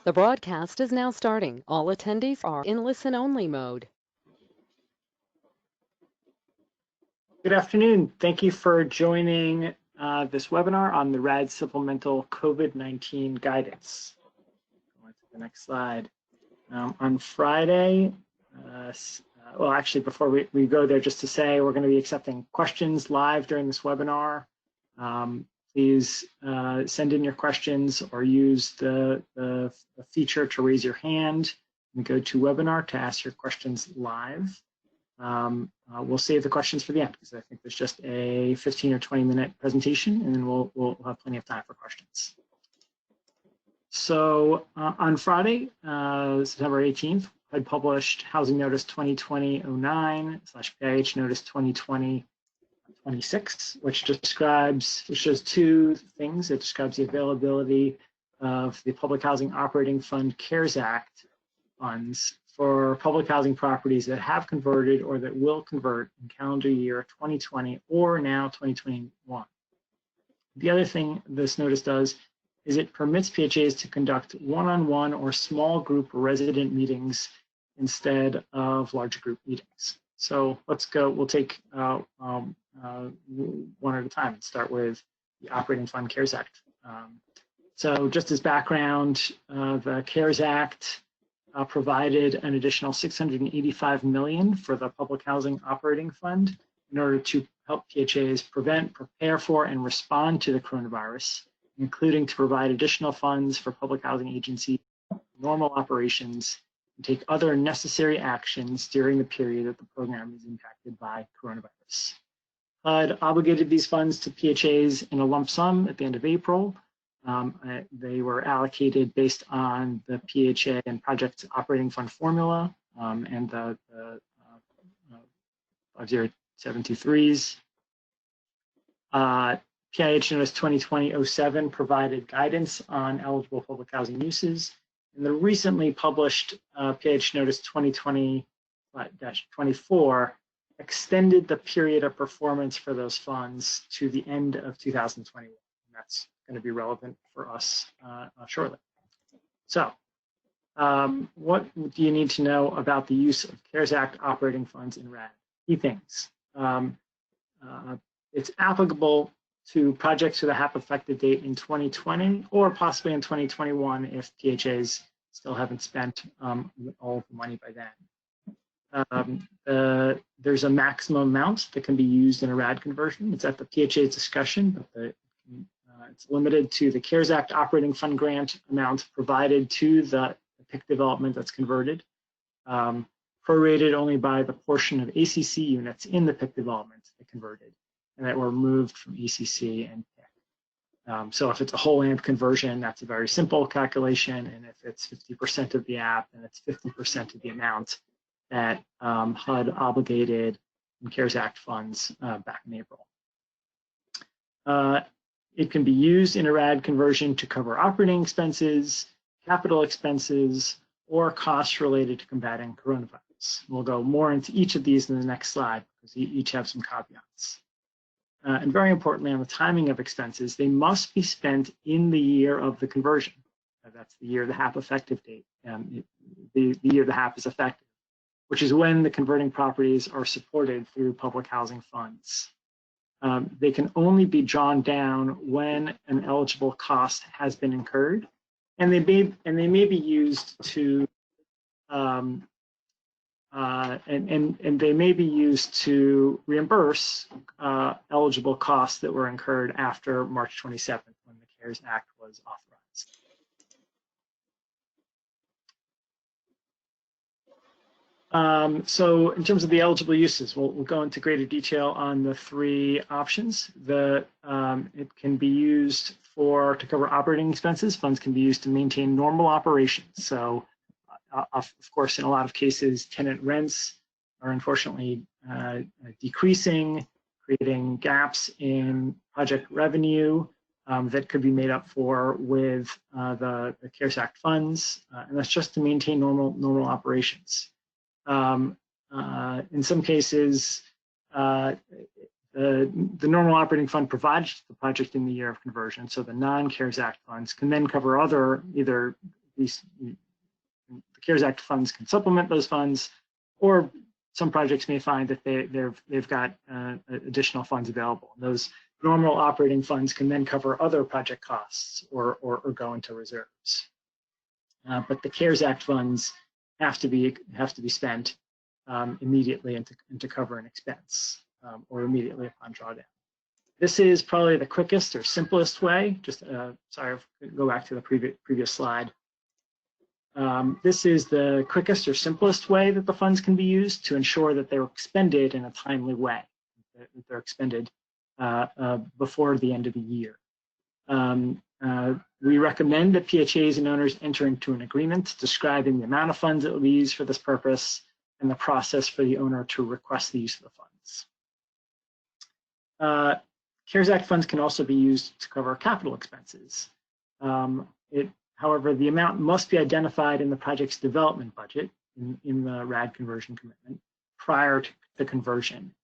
The broadcast is now starting. All attendees are in listen-only mode. Good afternoon. Thank you for joining this webinar on the RAD supplemental COVID-19 guidance. Go on to the next slide. On Friday, well, actually, before we go there, just to say we're going to be accepting questions live during this webinar. Please send in your questions or use the feature to raise your hand and go to webinar to ask your questions live. We'll save the questions for the end because I think there's just a 15 or 20-minute presentation, and then we'll have plenty of time for questions. So on Friday, September 18th, I published Housing Notice 2020-09/PIH Notice 2020-26, which shows two things. It describes the availability of the Public Housing Operating Fund CARES Act funds for public housing properties that have converted or that will convert in calendar year 2020 or now 2021. The other thing this notice does is it permits PHAs to conduct one-on-one or small group resident meetings instead of large group meetings. So let's go, we'll take one at a time and start with the Operating Fund CARES Act. So just as background, the CARES Act provided an additional $685 million for the Public Housing Operating Fund in order to help PHAs prevent, prepare for, and respond to the coronavirus, including to provide additional funds for public housing agencies, normal operations, and take other necessary actions during the period that the program is impacted by coronavirus. HUD obligated these funds to PHAs in a lump sum at the end of April. They were allocated based on the PHA and project operating fund formula and the 50723s. PIH Notice 2020-07 provided guidance on eligible public housing uses. And the recently published PIH Notice 2020-24 extended the period of performance for those funds to the end of 2021. And that's going to be relevant for us shortly. So what do you need to know about the use of CARES Act operating funds in RAD? Key things. It's applicable to projects with a HAP effective date in 2020 or possibly in 2021 if PHAs still haven't spent all of the money by then. There's a maximum amount that can be used in a RAD conversion. It's at the PHA's discretion, but it's limited to the CARES Act operating fund grant amount provided to the PIC development that's converted, prorated only by the portion of ACC units in the PIC development that converted and that were moved from ACC and PIC. So if it's a whole AMP conversion, that's a very simple calculation, and if it's 50% of the app, then it's 50% of the amount that HUD obligated in CARES Act funds back in April. It can be used in a RAD conversion to cover operating expenses, capital expenses, or costs related to combating coronavirus. We'll go more into each of these in the next slide because each have some caveats. And very importantly, on the timing of expenses, they must be spent in the year of the conversion. That's the year of the HAP effective date, the year the HAP is effective, which is when the converting properties are supported through public housing funds. They can only be drawn down when an eligible cost has been incurred, and they may be used to they may be used to reimburse eligible costs that were incurred after March 27th when the CARES Act was authorized. So in terms of the eligible uses, we'll go into greater detail on the three options. It can be used to cover operating expenses. Funds can be used to maintain normal operations. So of course, in a lot of cases, tenant rents are unfortunately decreasing, creating gaps in project revenue that could be made up for with the CARES Act funds, and that's just to maintain normal operations. In some cases, the normal operating fund provides the project in the year of conversion, so the non-CARES Act funds can then cover other either the CARES Act funds can supplement those funds, or some projects may find that they've got additional funds available. Those normal operating funds can then cover other project costs or go into reserves. But the CARES Act funds have to be spent immediately and to cover an expense or immediately upon drawdown. This is probably the quickest or simplest way. Just sorry, go back to the previous slide. This is the quickest or simplest way that the funds can be used to ensure that they're expended in a timely way, that they're expended before the end of the year. We recommend that PHAs and owners enter into an agreement describing the amount of funds that will be used for this purpose and the process for the owner to request the use of the funds. CARES Act funds can also be used to cover capital expenses. However, the amount must be identified in the project's development budget in the RAD conversion commitment prior to the conversion.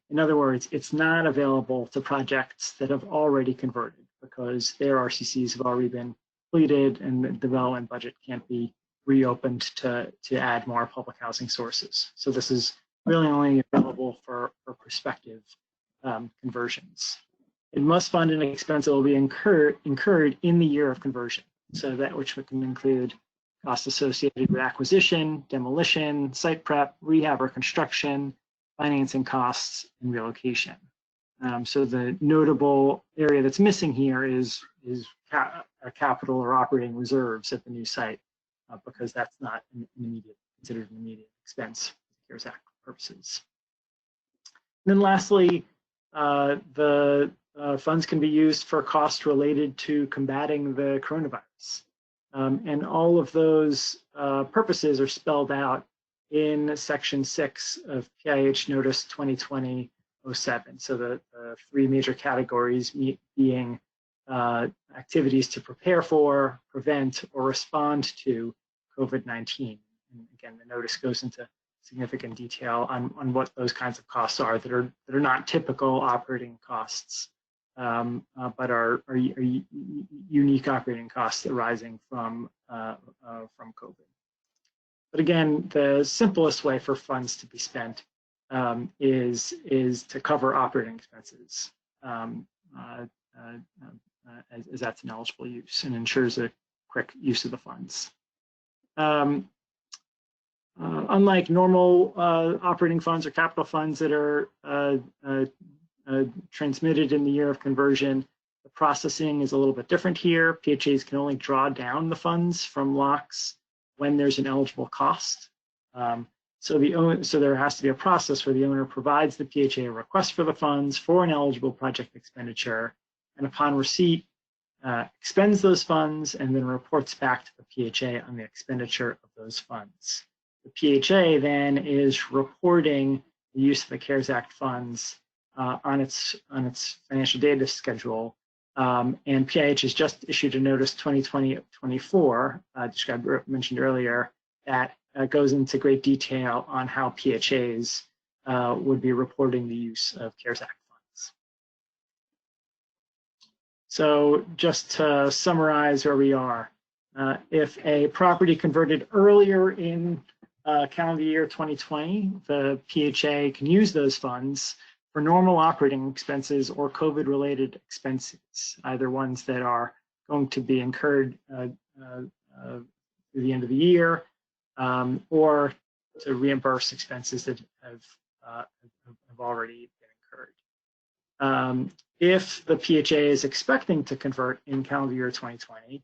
In other words, it's not available to projects that have already converted because their RCCs have already been completed and the development budget can't be reopened to add more public housing sources. So this is really only available for prospective conversions. It must fund an expense that will be incurred in the year of conversion. So that which can include costs associated with acquisition, demolition, site prep, rehab or construction, financing costs, and relocation. So the notable area that's missing here is capital or operating reserves at the new site, because that's not considered an immediate expense for CARES Act purposes. And then lastly, the funds can be used for costs related to combating the coronavirus. And all of those purposes are spelled out in Section 6 of PIH Notice 2020-07. So the three major categories being activities to prepare for, prevent, or respond to COVID-19. And again, the notice goes into significant detail on what those kinds of costs are that are not typical operating costs, but are unique operating costs arising from COVID. But again, the simplest way for funds to be spent is to cover operating expenses, as that's an eligible use and ensures a quick use of the funds. Unlike normal operating funds or capital funds that are transmitted in the year of conversion, the processing is a little bit different here. PHAs can only draw down the funds from LOCs when there's an eligible cost. So there has to be a process where the owner provides the PHA a request for the funds for an eligible project expenditure, and upon receipt, expends those funds and then reports back to the PHA on the expenditure of those funds. The PHA then is reporting the use of the CARES Act funds on its financial data schedule, and PIH has just issued a notice 2020-24, mentioned earlier, that goes into great detail on how PHAs would be reporting the use of CARES Act funds. So just to summarize where we are, if a property converted earlier in calendar year 2020, the PHA can use those funds for normal operating expenses or COVID-related expenses, either ones that are going to be incurred through the end of the year, or to reimburse expenses that have already been incurred. If the PHA is expecting to convert in calendar year 2020,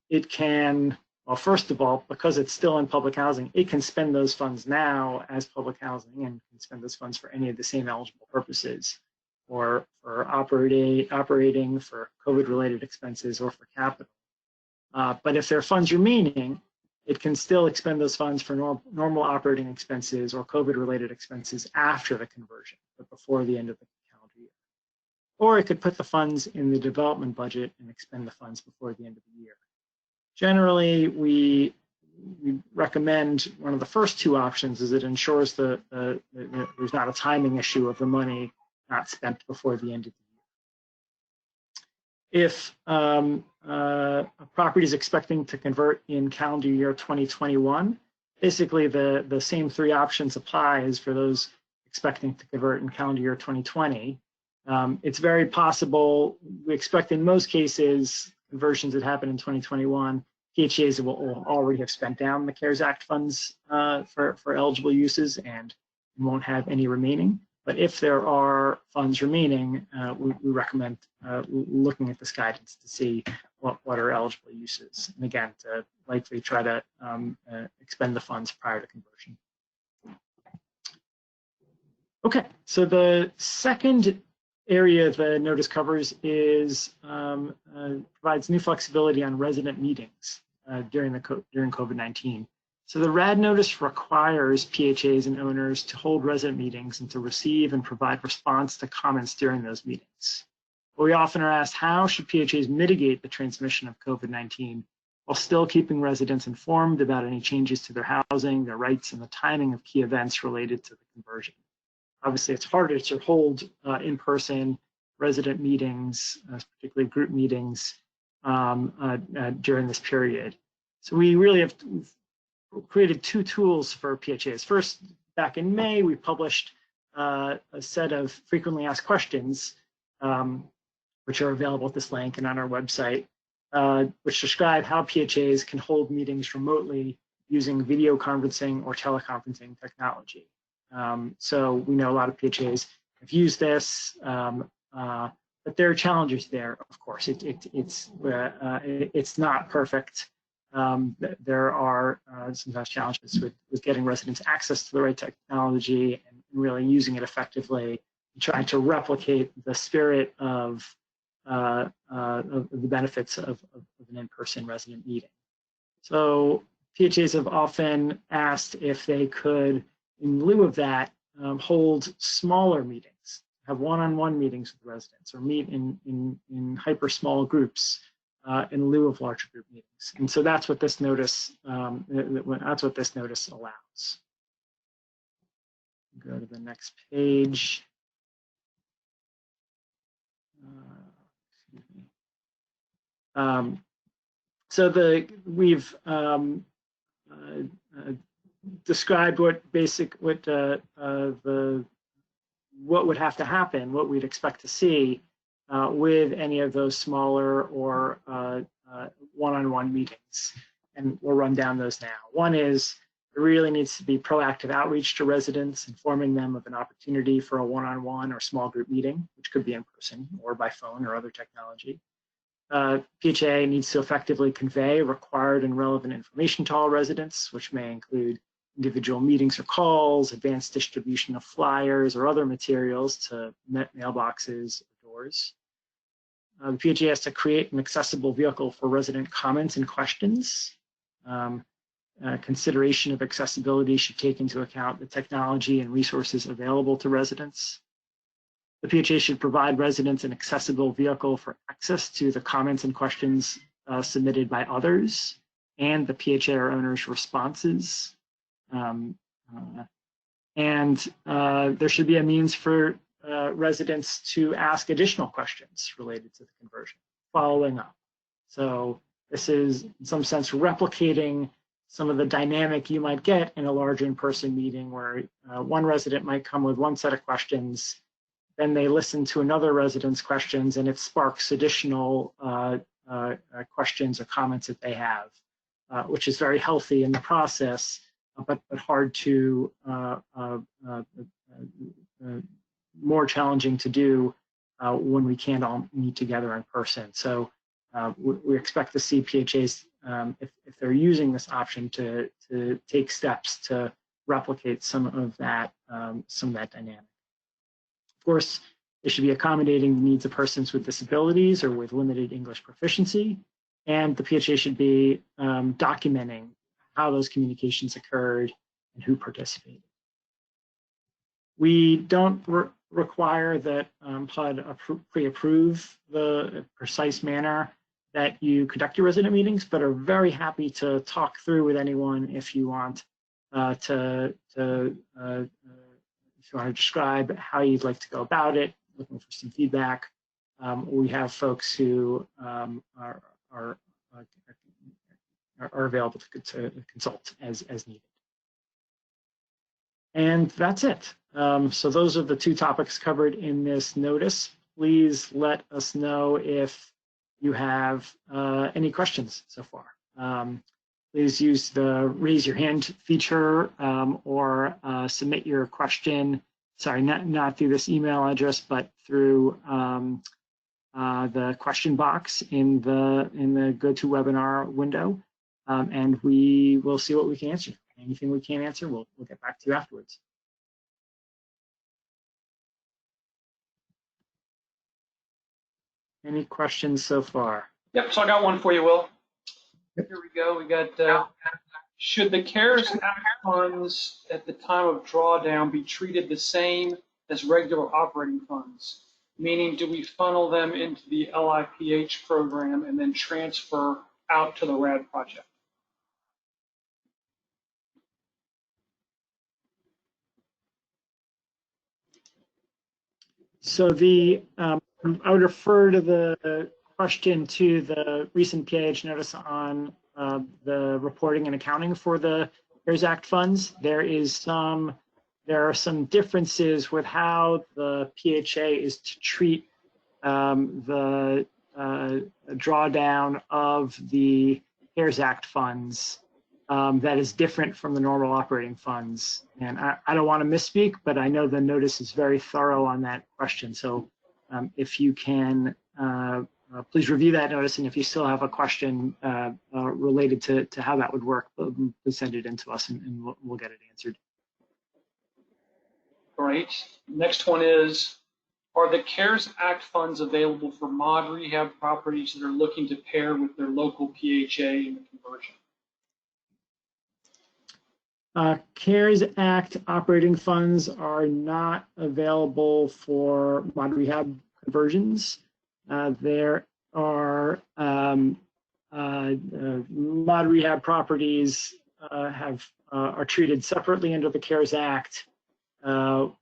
it can, well, first of all, because it's still in public housing, it can spend those funds now as public housing and can spend those funds for any of the same eligible purposes, or for operating, for COVID-related expenses, or for capital. But if there are funds remaining, it can still expend those funds for normal operating expenses or COVID-related expenses after the conversion, but before the end of the calendar year. Or it could put the funds in the development budget and expend the funds before the end of the year. Generally, we recommend one of the first two options, as it ensures that there's not a timing issue of the money not spent before the end of the If a property is expecting to convert in calendar year 2021, basically the same three options apply as for those expecting to convert in calendar year 2020. It's very possible, we expect in most cases, conversions that happen in 2021, PHAs will already have spent down the CARES Act funds for eligible uses and won't have any remaining. But if there are funds remaining, we recommend looking at this guidance to see what are eligible uses. And again, to likely try to expend the funds prior to conversion. Okay, so the second area the notice covers is provides new flexibility on resident meetings during COVID-19. So the RAD notice requires PHAs and owners to hold resident meetings and to receive and provide response to comments during those meetings. But we often are asked, how should PHAs mitigate the transmission of COVID-19 while still keeping residents informed about any changes to their housing, their rights, and the timing of key events related to the conversion? Obviously, it's harder to hold in-person resident meetings, particularly group meetings, during this period. So we really have created two tools for PHAs. First, back in May, we published a set of frequently asked questions, which are available at this link and on our website, which describe how PHAs can hold meetings remotely using video conferencing or teleconferencing technology. So we know a lot of PHAs have used this, but there are challenges there, of course. It's not perfect. There are sometimes challenges with getting residents access to the right technology and really using it effectively, and trying to replicate the spirit of the benefits of an in-person resident meeting. So PHAs have often asked if they could, in lieu of that, hold smaller meetings, have one-on-one meetings with residents, or meet in hyper small groups in lieu of larger group meetings. And so that's what this notice allows. Go to the next page. So we've described what would have to happen, what we'd expect to see with any of those smaller or one-on-one meetings, and we'll run down those now. One is there really needs to be proactive outreach to residents, informing them of an opportunity for a one-on-one or small group meeting, which could be in person or by phone or other technology. PHA needs to effectively convey required and relevant information to all residents, which may include individual meetings or calls, advanced distribution of flyers or other materials to mailboxes or doors. The PHA has to create an accessible vehicle for resident comments and questions. Consideration of accessibility should take into account the technology and resources available to residents. The PHA should provide residents an accessible vehicle for access to the comments and questions submitted by others and the PHA or owner's responses. There should be a means for residents to ask additional questions related to the conversion, following up. So this is, in some sense, replicating some of the dynamic you might get in a large in-person meeting where one resident might come with one set of questions, then they listen to another resident's questions, and it sparks additional questions or comments that they have, which is very healthy in the process, but hard to, more challenging to do when we can't all meet together in person. So we expect to see PHAs, if they're using this option, to take steps to replicate some of that dynamic. Of course, they should be accommodating the needs of persons with disabilities or with limited English proficiency, and the PHA should be documenting how those communications occurred and who participated. We don't require that HUD pre-approve the precise manner that you conduct your resident meetings, but are very happy to talk through with anyone if you want to describe how you'd like to go about it, looking for some feedback. we have folks who are available to consult as needed. And that's it. So those are the two topics covered in this notice. Please let us know if you have any questions so far. Please use the raise your hand feature or submit your question. Sorry, not through this email address, but through the question box in the GoToWebinar window, and we will see what we can answer. Anything we can't answer, we'll get back to you afterwards. Any questions so far? Yep, so I got one for you, Will. Yep. Here we go. We got, should the CARES Act funds at the time of drawdown be treated the same as regular operating funds? Meaning, do we funnel them into the LIPH program and then transfer out to the RAD project? So I would refer to the question to the recent PIH notice on the reporting and accounting for the CARES Act funds. There are some differences with how the PHA is to treat the drawdown of the CARES Act funds that is different from the normal operating funds. And I don't want to misspeak, but I know the notice is very thorough on that question. So if you can, please review that notice. And if you still have a question related to how that would work, please send it in to us and we'll get it answered. Great. Next one is, are the CARES Act funds available for mod rehab properties that are looking to pair with their local PHA in the conversion? CARES Act operating funds are not available for mod rehab conversions. There are mod rehab properties are treated separately under the CARES Act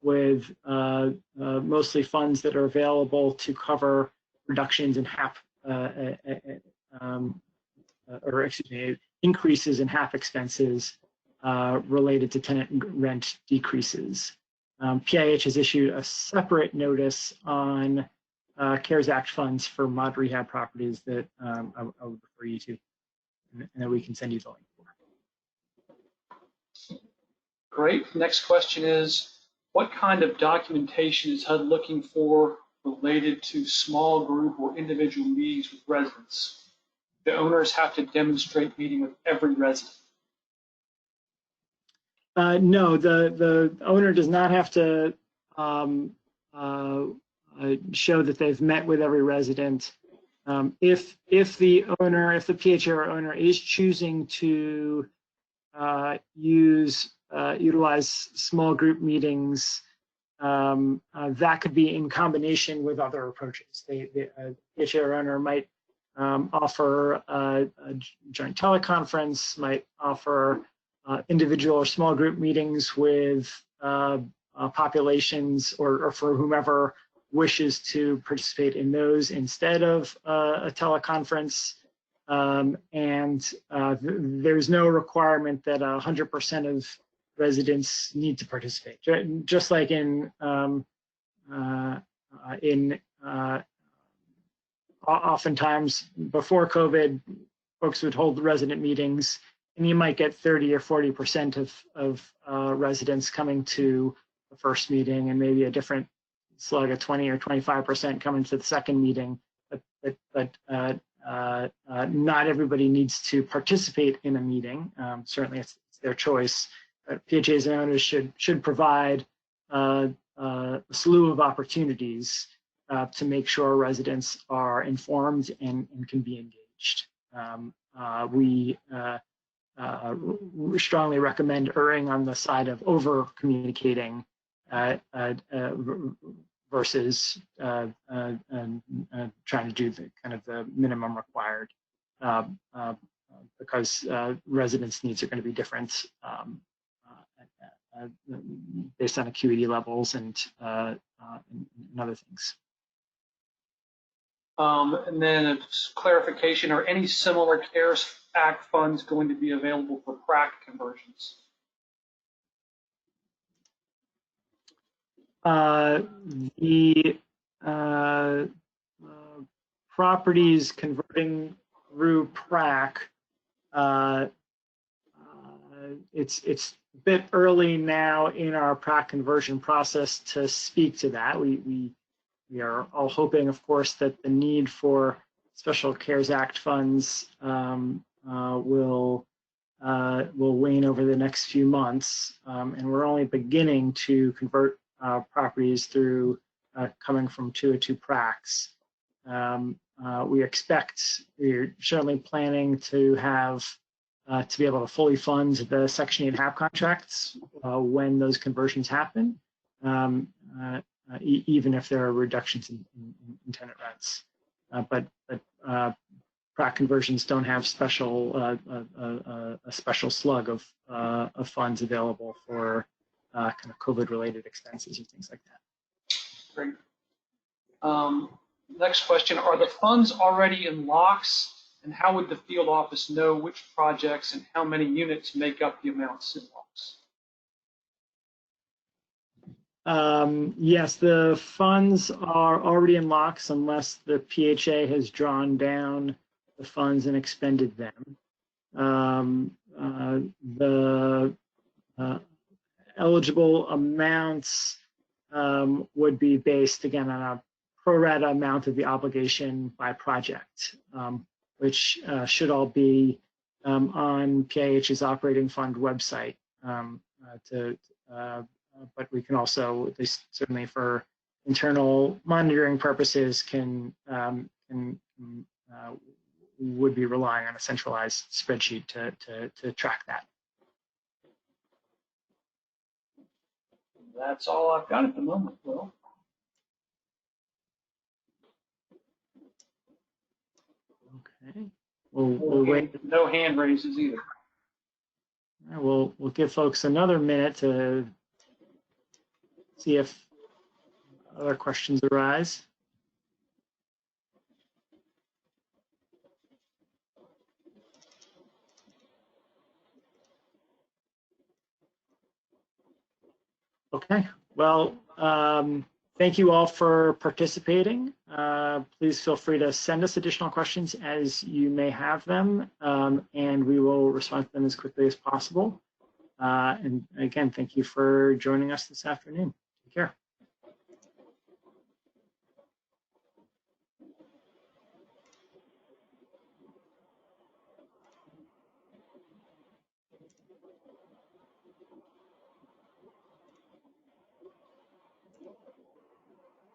with mostly funds that are available to cover reductions in increases in HAP expenses related to tenant rent decreases. PIH has issued a separate notice on CARES Act funds for mod rehab properties that I would refer you to, and then we can send you the link for. Great. Next question is, what kind of documentation is HUD looking for related to small group or individual meetings with residents? The owners have to demonstrate meeting with every resident. No, the owner does not have to show that they've met with every resident. If the PHA owner is choosing to utilize small group meetings, that could be in combination with other approaches. The PHA owner might offer a joint teleconference, might offer individual or small group meetings with populations or for whomever wishes to participate in those instead of a teleconference. There's no requirement that 100% of residents need to participate. Just like in oftentimes before COVID, folks would hold resident meetings, and you might get 30 or 40% of residents coming to the first meeting, and maybe a different slug of 20 or 25% coming to the second meeting. But not everybody needs to participate in a meeting. Certainly, it's their choice. PHAs and owners should provide a slew of opportunities to make sure residents are informed and can be engaged. We strongly recommend erring on the side of over communicating versus trying to do the kind of the minimum required, because residents' needs are going to be different based on acuity levels and other things. And then a clarification, are any similar CARES Act funds going to be available for PRAC conversions? The properties converting through PRAC, it's a bit early now in our PRAC conversion process to speak to that. We are all hoping, of course, that the need for special CARES Act funds will wane over the next few months, and we're only beginning to convert properties through coming from 202 PRACs. We're certainly planning to have to be able to fully fund the Section 8 HAP contracts when those conversions happen, even if there are reductions in tenant rents. But PRAC conversions don't have a special slug of funds available for kind of COVID-related expenses or things like that. Great. Next question, are the funds already in locks, and how would the field office know which projects and how many units make up the amounts in locks? Yes, the funds are already in locks unless the PHA has drawn down the funds and expended them. The eligible amounts would be based, again, on a pro rata amount of the obligation by project, which should all be on PIH's operating fund website. But we can also, at least certainly for internal monitoring purposes, would be relying on a centralized spreadsheet to track that. That's all I've got at the moment, Will. Okay. We'll wait. No hand raises either. We'll give folks another minute to see if other questions arise. Okay, well, thank you all for participating. Please feel free to send us additional questions as you may have them, and we will respond to them as quickly as possible. And again, thank you for joining us this afternoon. Take care.